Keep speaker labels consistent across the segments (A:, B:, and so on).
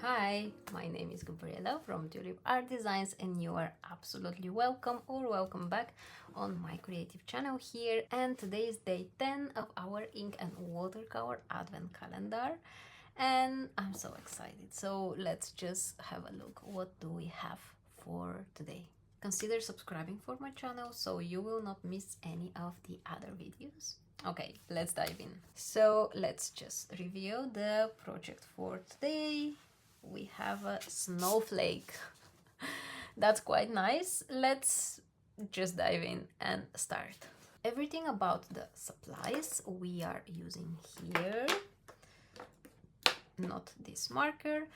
A: Hi, my name is Gabriela from Tulip Art Designs, and you are absolutely welcome or welcome back on my creative channel here. And today is day 10 of our ink and watercolor advent calendar, and I'm so excited. So let's just have a look. What do we have for today? Consider subscribing for my channel so you will not miss any of the other videos. Okay, let's dive in. So let's just review the project for today. We have a snowflake. That's quite nice. Let's just dive in and start. Everything about the supplies we are using here, not this marker,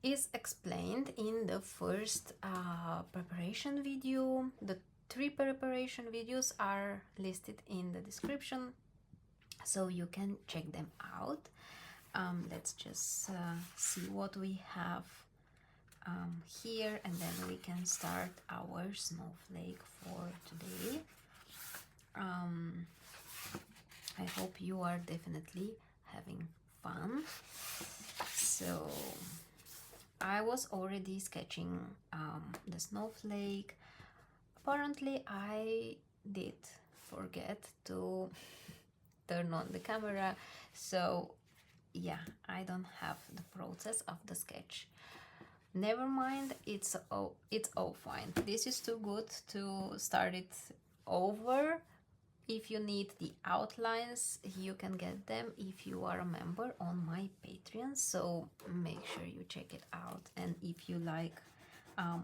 A: is explained in the first preparation video. The 3 preparation videos are listed in the description, so you can check them out. Let's just see what we have here, and then we can start our snowflake for today. I hope you are definitely having fun. So I was already sketching the snowflake. Apparently I did forget to turn on the camera, so yeah, I don't have the process of the sketch. Never mind, it's all fine. This is too good to start it over. If you need the outlines, you can get them if you are a member on my Patreon, so make sure you check it out. And if you like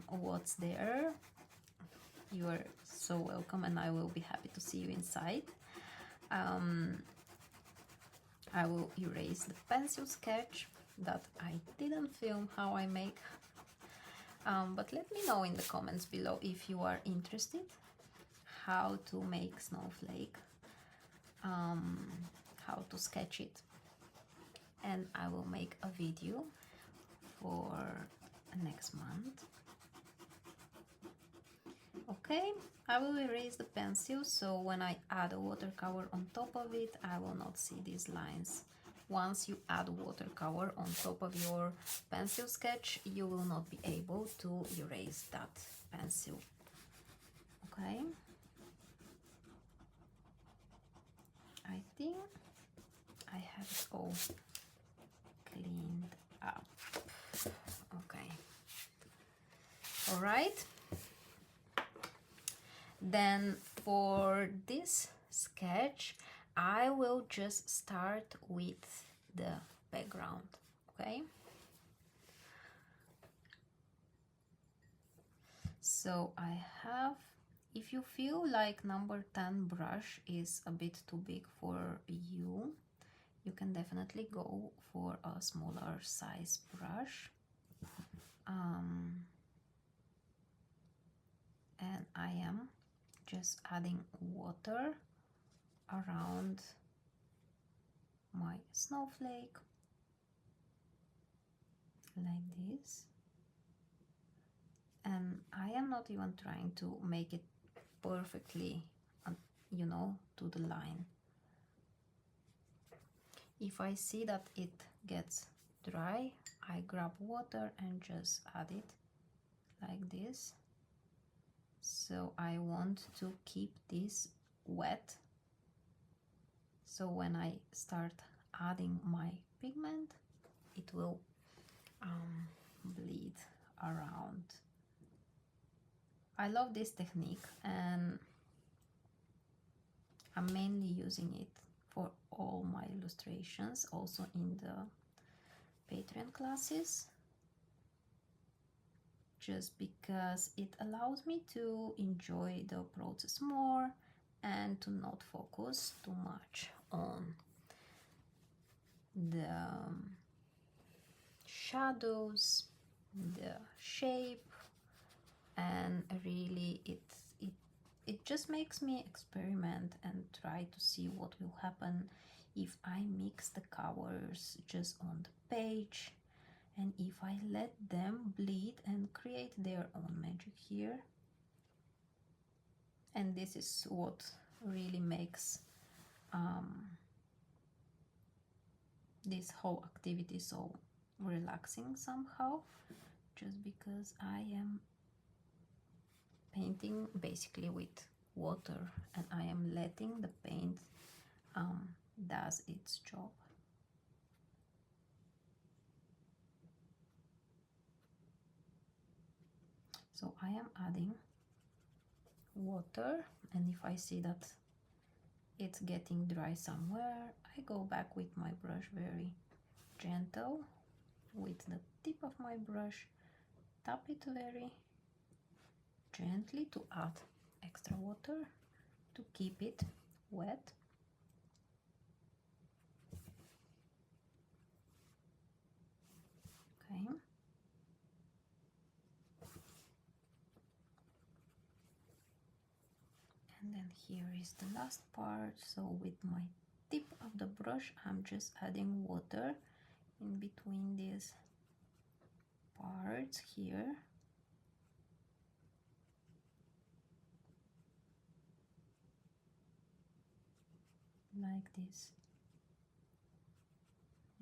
A: what's there, you are so welcome, and I will be happy to see you inside. I will erase the pencil sketch that I didn't film how I make, but let me know in the comments below if you are interested how to make snowflake, how to sketch it, and I will make a video for next month. Okay, I will erase the pencil, so when I add a watercolor on top of it, I will not see these lines. Once you add watercolor on top of your pencil sketch, you will not be able to erase that pencil. Okay, I think I have it all cleaned up. Okay, all right. Then for this sketch, I will just start with the background, okay? So I have, if you feel like number 10 brush is a bit too big for you, you can definitely go for a smaller size brush. And I am just adding water around my snowflake like this, and I am not even trying to make it perfectly, you know, to the line. If I see that it gets dry, I grab water and just add it like this. So I want to keep this wet, so when I start adding my pigment, it will bleed around. I love this technique, and I'm mainly using it for all my illustrations, also in the Patreon classes, just because it allows me to enjoy the process more and to not focus too much on the shadows, the shape, and really it just makes me experiment and try to see what will happen if I mix the colors just on the page, and if I let them bleed and create their own magic here. And this is what really makes this whole activity so relaxing somehow, just because I am painting basically with water and I am letting the paint does its job. So I am adding water, and if I see that it's getting dry somewhere, I go back with my brush very gentle with the tip of my brush, tap it very gently to add extra water to keep it wet. Okay. And then here is the last part. So with my tip of the brush, I'm just adding water in between these parts here. Like this.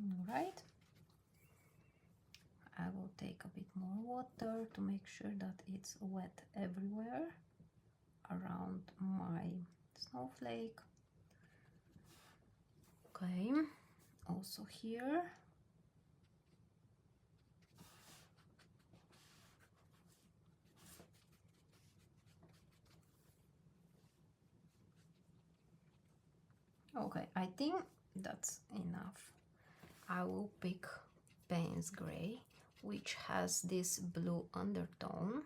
A: All right. I will take a bit more water to make sure that it's wet everywhere around my snowflake. Okay, also here. Okay, I think that's enough. I will pick Payne's Gray, which has this blue undertone,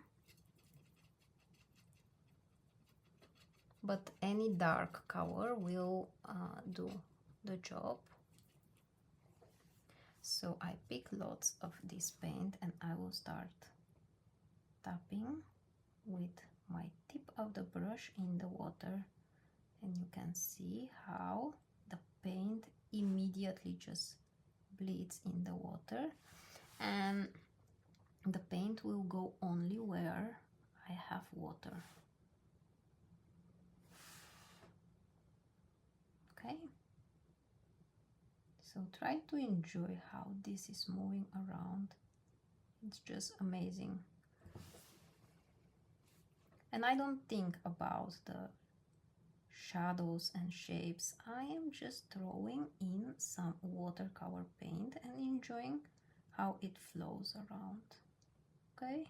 A: but any dark color will do the job. So I pick lots of this paint and I will start tapping with my tip of the brush in the water, and you can see how the paint immediately just bleeds in the water, and the paint will go only where I have water. Okay, so try to enjoy how this is moving around. It's just amazing. And I don't think about the shadows and shapes. I am just throwing in some watercolor paint and enjoying how it flows around. Okay?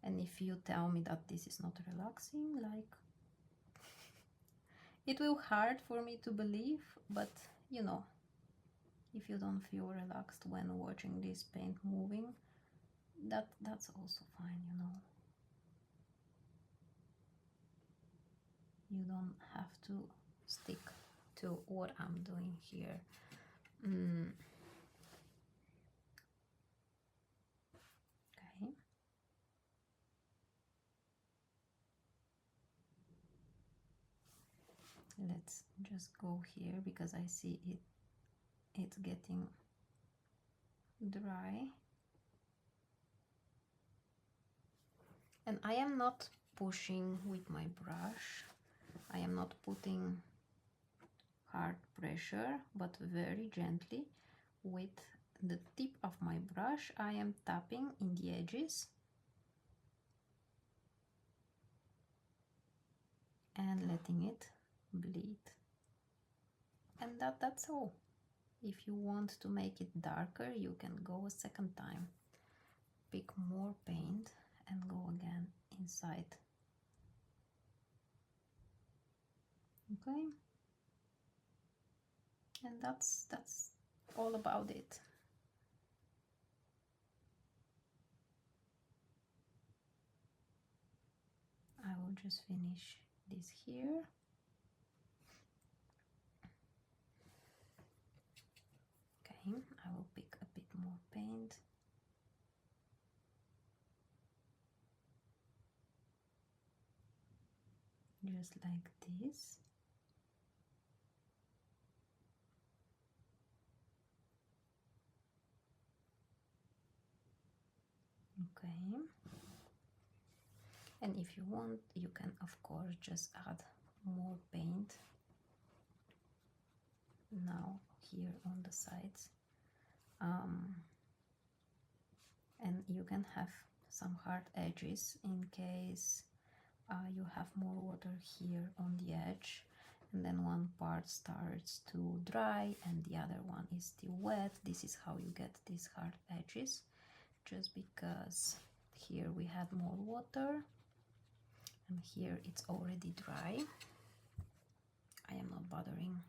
A: And if you tell me that this is not relaxing, like, it will hard for me to believe, but you know, if you don't feel relaxed when watching this paint moving, that's also fine, you know. You don't have to stick to what I'm doing here. Okay. Let's just go here because I see it's getting dry. And I am not pushing with my brush. I am not putting hard pressure, but very gently with the tip of my brush I am tapping in the edges and letting it bleed. And that's all. If you want to make it darker, you can go a second time, pick more paint and go again inside. Okay, and that's all about it. I will just finish this here. Okay, I will pick a bit more paint. Just like this. Okay. And if you want, you can of course just add more paint now here on the sides. And you can have some hard edges in case you have more water here on the edge, and then one part starts to dry and the other one is still wet. This is how you get these hard edges, just because here we had more water and here it's already dry. I am not bothering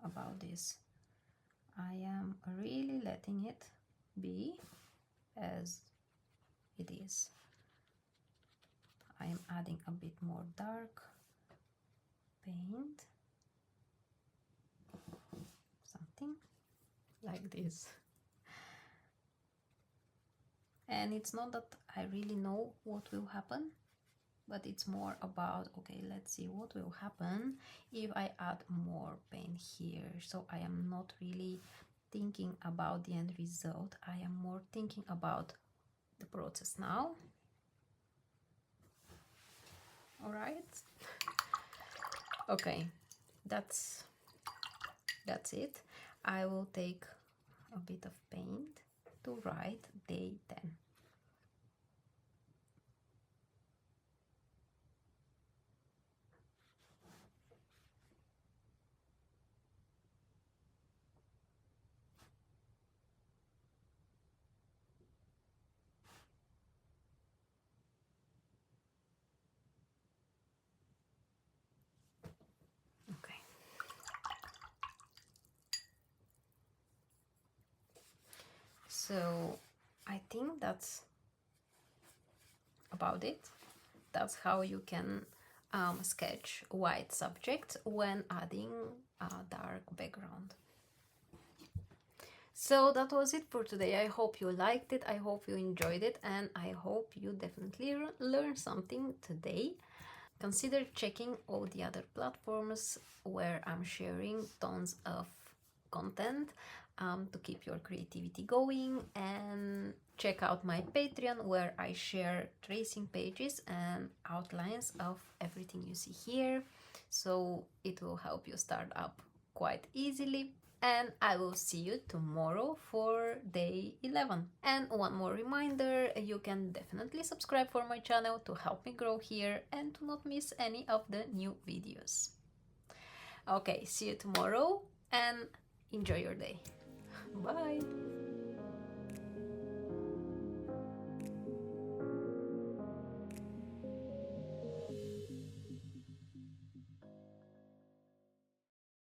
A: about this. I am really letting it be as it is. I am adding a bit more dark paint, something like this. And it's not that I really know what will happen, but it's more about, okay, let's see what will happen if I add more paint here. So I am not really thinking about the end result. I am more thinking about the process now. All right. Okay, that's it. I will take a bit of paint to write day 10. Okay. So I think that's about it. That's how you can sketch white subjects when adding a dark background. So that was it for today. I hope you liked it, I hope you enjoyed it, and I hope you definitely learned something today. Consider checking all the other platforms where I'm sharing tons of content to keep your creativity going, and check out my Patreon where I share tracing pages and outlines of everything you see here, so it will help you start up quite easily. And I will see you tomorrow for day 11. And one more reminder, you can definitely subscribe for my channel to help me grow here and to not miss any of the new videos. Okay, see you tomorrow and enjoy your day. Bye!